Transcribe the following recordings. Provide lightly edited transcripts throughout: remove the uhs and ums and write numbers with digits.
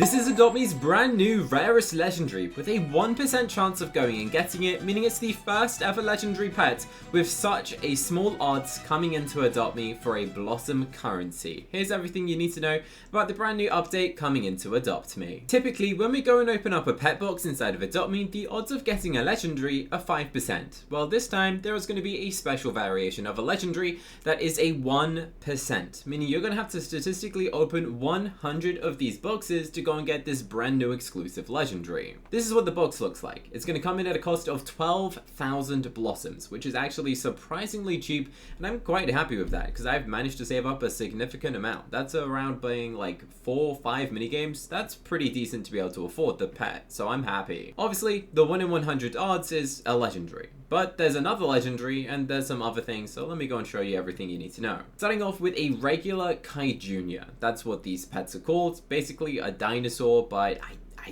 This is Adopt Me's brand new Rarest legendary with a 1% chance of going and getting it, meaning it's the first ever legendary pet with such a small odds coming into Adopt Me for a Blossom currency. Here's everything you need to know about the brand new update coming into Adopt Me. Typically, when we go and open up a pet box inside of Adopt Me, the odds of getting a legendary are 5%. Well, this time there is going to be a special variation of a legendary that is a 1%, meaning you're going to have to statistically open 100 of these boxes to go and get this brand new exclusive legendary. This is what the box looks like. It's going to come in at a cost of 12,000 blossoms, which is actually surprisingly cheap, and I'm quite happy with that because I've managed to save up a significant amount. That's around playing like 4 or 5 minigames. That's pretty decent to be able to afford the pet, so I'm happy. Obviously, the 1 in 100 odds is a legendary, but there's another legendary and there's some other things, so let me go and show you everything you need to know. Starting off with a regular kaijunior. That's what these pets are called. Basically a dinosaur, but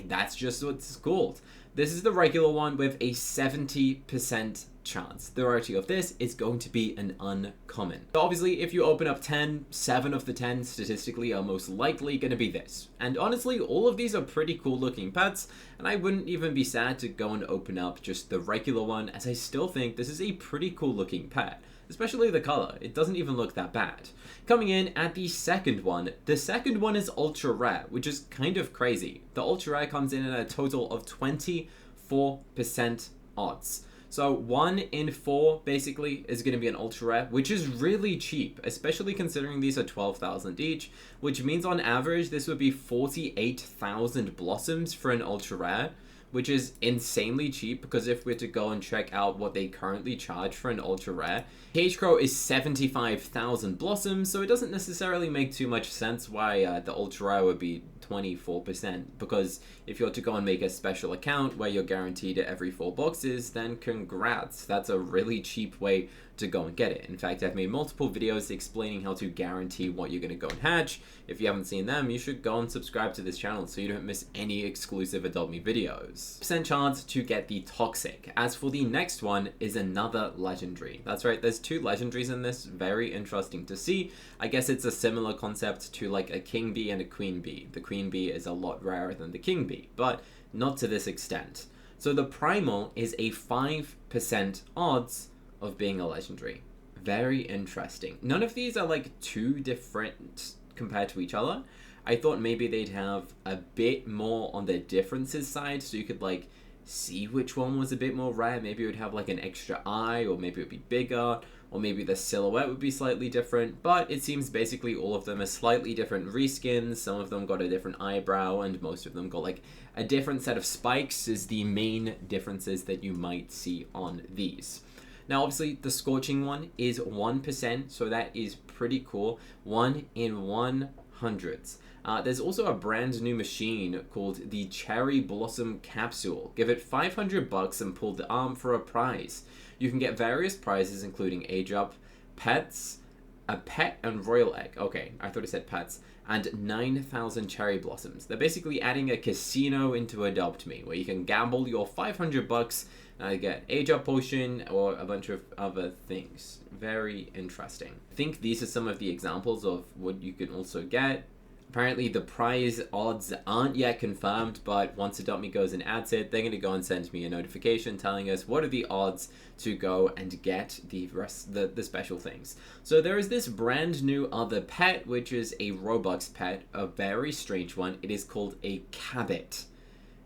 that's just what it's called. This is the regular one with a 70% chance. The rarity of this is going to be an uncommon. So obviously, if you open up 10, 7 of the 10 statistically are most likely going to be this. And honestly, all of these are pretty cool looking pets, and I wouldn't even be sad to go and open up just the regular one, as I still think this is a pretty cool looking pet. Especially the color, it doesn't even look that bad. Coming in at the second one is ultra rare, which is kind of crazy. The ultra rare comes in at a total of 24% odds. So 1 in 4 basically is going to be an ultra rare, which is really cheap, especially considering these are 12,000 each, which means on average this would be 48,000 blossoms for an ultra rare, which is insanely cheap because if we're to go and check out what they currently charge for an ultra rare, Cage Crow is 75,000 blossoms, so it doesn't necessarily make too much sense why the ultra rare would be 24%, because if you're to go and make a special account where you're guaranteed every 4 boxes, then congrats, that's a really cheap way to go and get it. In fact, I've made multiple videos explaining how to guarantee what you're going to go and hatch. If you haven't seen them, you should go and subscribe to this channel so you don't miss any exclusive Adopt Me videos. Percent chance to get the Toxic. As for the next one is another legendary. That's right, there's 2 legendaries in this, very interesting to see. I guess it's a similar concept to like a king bee and a queen bee. The queen bee is a lot rarer than the king bee, but not to this extent. So the primal is a 5% odds of being a legendary. Very interesting. None of these are like too different compared to each other. I thought maybe they'd have a bit more on the differences side so you could like see which one was a bit more rare. Maybe it would have like an extra eye, or maybe it would be bigger, or maybe the silhouette would be slightly different, but it seems basically all of them are slightly different reskins. Some of them got a different eyebrow, and most of them got like a different set of spikes is the main differences that you might see on these. Now, obviously, the Scorching one is 1%, so that is pretty cool. 1 in 100. There's also a brand new machine called the Cherry Blossom Capsule. Give it 500 bucks and pull the arm for a prize. You can get various prizes, including age up, pets, a pet and royal egg. Okay, I thought it said pets. And 9,000 cherry blossoms. They're basically adding a casino into Adopt Me, where you can gamble your 500 bucks and get age up potion or a bunch of other things. Very interesting. I think these are some of the examples of what you can also get. Apparently the prize odds aren't yet confirmed, but once Adopt Me goes and adds it, they're going to go and send me a notification telling us what are the odds to go and get the rest, the special things. So there is this brand new other pet, which is a Robux pet, a very strange one. It is called a cabbit.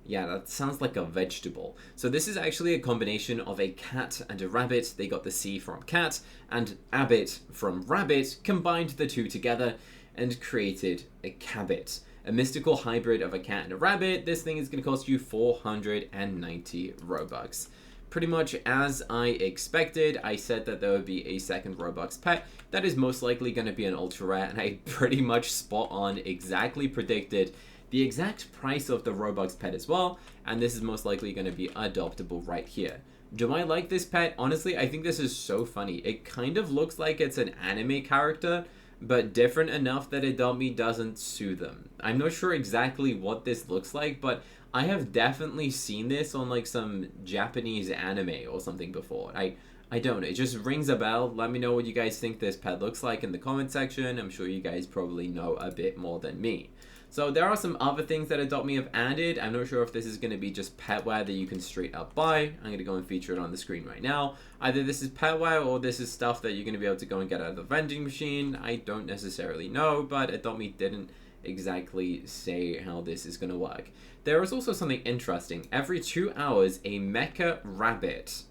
Yeah, that sounds like a vegetable. So this is actually a combination of a cat and a rabbit. They got the C from cat and abbit from rabbit, combined the two together and created a cabbit, a mystical hybrid of a cat and a rabbit. This thing is going to cost you 490 Robux. Pretty much as I expected. I said that there would be a second Robux pet. That is most likely going to be an ultra rare, and I pretty much spot on exactly predicted the exact price of the Robux pet as well, and this is most likely going to be adoptable right here. Do I like this pet? Honestly, I think this is so funny. It kind of looks like it's an anime character, but different enough that Adopt Me doesn't sue them. I'm not sure exactly what this looks like, but I have definitely seen this on like some Japanese anime or something before. I don't know, it just rings a bell. Let me know what you guys think this pet looks like in the comment section. I'm sure you guys probably know a bit more than me. So there are some other things that Adopt Me have added. I'm not sure if this is going to be just petware that you can straight up buy. I'm going to go and feature it on the screen right now. Either this is petware or this is stuff that you're going to be able to go and get out of the vending machine. I don't necessarily know, but Adopt Me didn't exactly say how this is going to work. There is also something interesting. Every 2 hours, a Mecha rabbit,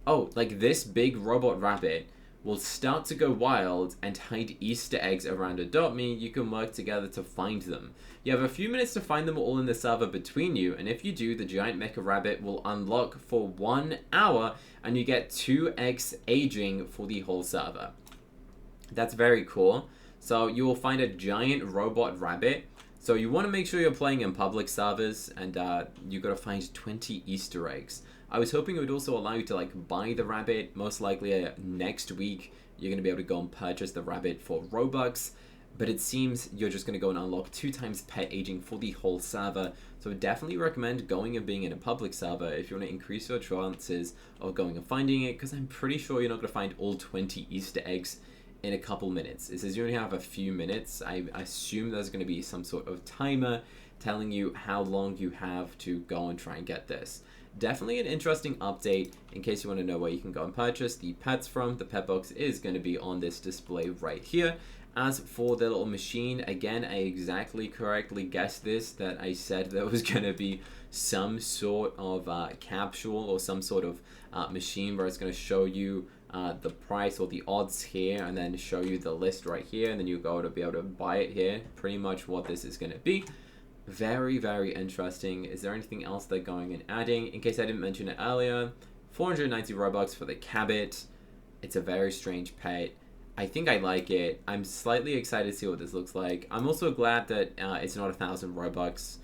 like this big robot rabbit, will start to go wild and hide Easter eggs around Adopt Me. You can work together to find them. You have a few minutes to find them all in the server between you, and if you do, the giant Mecha rabbit will unlock for 1 hour, and you get 2x aging for the whole server. That's very cool. So you will find a giant robot rabbit. So you want to make sure you're playing in public servers, and you got to find 20 Easter eggs. I was hoping it would also allow you to like buy the rabbit. Most likely next week you're going to be able to go and purchase the rabbit for Robux, but it seems you're just going to go and unlock 2 times pet aging for the whole server. So I definitely recommend going and being in a public server if you want to increase your chances of going and finding it, because I'm pretty sure you're not going to find all 20 Easter eggs in a couple minutes. It says you only have a few minutes. I assume there's going to be some sort of timer telling you how long you have to go and try and get this. Definitely an interesting update in case you want to know where you can go and purchase the pets from. The pet box is going to be on this display right here. As for the little machine, again, I exactly correctly guessed this, that I said there was going to be some sort of capsule or some sort of machine where it's going to show you the price or the odds here, and then show you the list right here, and then you go to be able to buy it here. Pretty much what this is going to be. Very, very interesting. Is there anything else they're going and adding? In case I didn't mention it earlier, 490 Robux for the cabbit. It's a very strange pet. I think I like it. I'm slightly excited to see what this looks like. I'm also glad that it's not 1,000 Robux,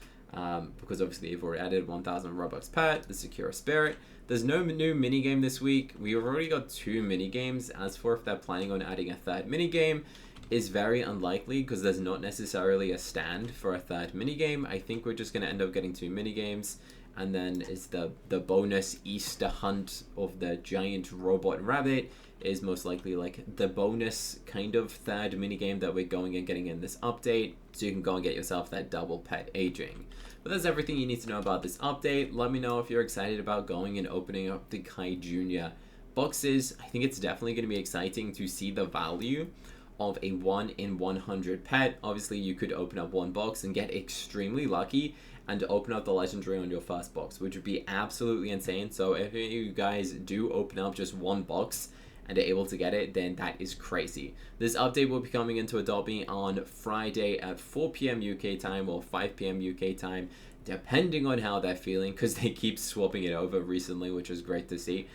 because obviously you've already added 1,000 Robux pet, the Secure Spirit. There's no new minigame this week. We've already got 2 minigames. As for if they're planning on adding a 3rd minigame, is very unlikely, because there's not necessarily a stand for a 3rd minigame. I think we're just going to end up getting 2 minigames, and then is the bonus Easter hunt of the giant robot rabbit is most likely like the bonus kind of 3rd minigame that we're going and getting in this update, so you can go and get yourself that double pet aging. But that's everything you need to know about this update. Let me know if you're excited about going and opening up the kaijunior boxes. I think it's definitely going to be exciting to see the value of a 1 in 100 pet. Obviously you could open up 1 box and get extremely lucky and open up the legendary on your first box, which would be absolutely insane. So if you guys do open up just 1 box and are able to get it, then that is crazy. This update will be coming into Adopt Me on Friday at 4 p.m. UK time or 5 p.m. UK time, depending on how they're feeling, because they keep swapping it over recently, which is great to see.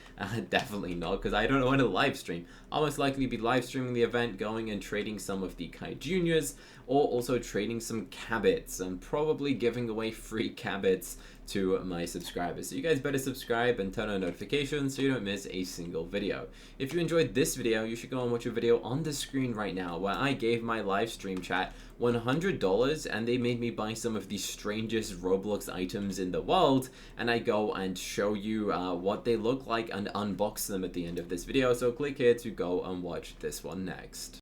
Definitely not, because I don't want to live stream. I'll most likely be live streaming the event, going and trading some of the kaijuniors, or also trading some cabbits, and probably giving away free cabbits to my subscribers. So you guys better subscribe and turn on notifications so you don't miss a single video. If you enjoyed this video, you should go and watch a video on the screen right now where I gave my live stream chat $100 and they made me buy some of the strangest Roblox items in the world, and I go and show you what they look like and unbox them at the end of this video. So click here to go and watch this one next.